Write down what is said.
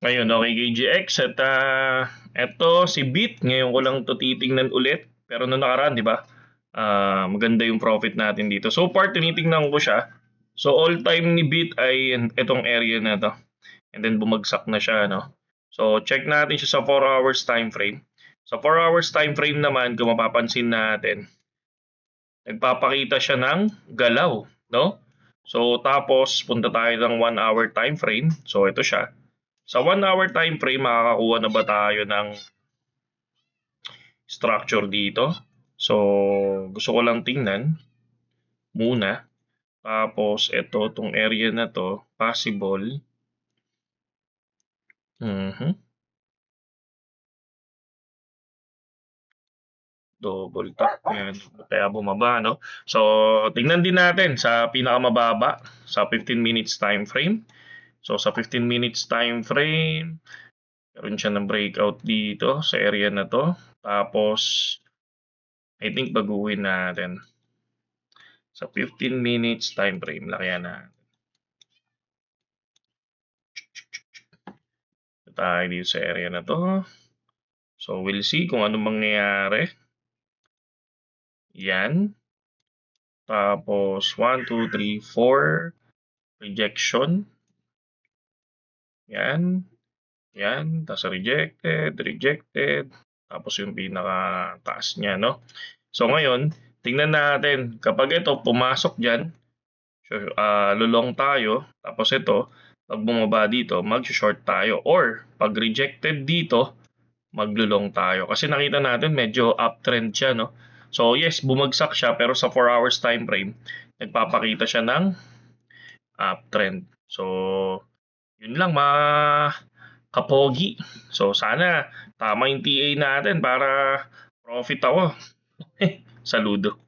Ngayon, okay, KGX, at eto si Bit, ngayon ko lang to titingnan ulit. Pero nung nakaraan, di ba? Maganda yung profit natin dito. So far, tinitingnan ko siya. So all time ni Bit ay itong area na to. And then bumagsak na siya, no? So check natin siya sa 4 hours time frame. Sa 4 hours time frame naman, kung mapapansin natin, nagpapakita siya ng galaw, no? So tapos punta tayo ng 1 hour time frame. So ito siya. Sa 1 hour time frame, makakakuha na ba tayo ng structure dito? So gusto ko lang tingnan muna. Tapos ito, tong area na to, possible. Mhm. Double tap, yan. Kaya bumaba, no? So, tingnan din natin sa pinakamababa, sa 15 minutes time frame. So, sa 15 minutes time frame, meron siya ng breakout dito sa area na to. Tapos, I think baguhin natin. Sa 15 minutes time frame, lakayan na. Tayo dito sa area na to. So, we'll see kung anong mangyayari. Yan. Tapos, 1, 2, 3, 4. Rejection. Yan. Yan. Tapos rejected, rejected. Tapos yung pinaka-taas niya, no? So, ngayon, tingnan natin. Kapag ito, pumasok dyan, lulong tayo. Tapos ito, pag bumaba dito, mag-short tayo. Or, pag rejected dito, maglulong tayo. Kasi nakita natin, medyo uptrend siya, no? So, yes, bumagsak siya, pero sa 4 hours time frame, nagpapakita siya ng uptrend. So, yun lang mga kapogi. So, sana tama yung TA natin para profit ako. Saludo.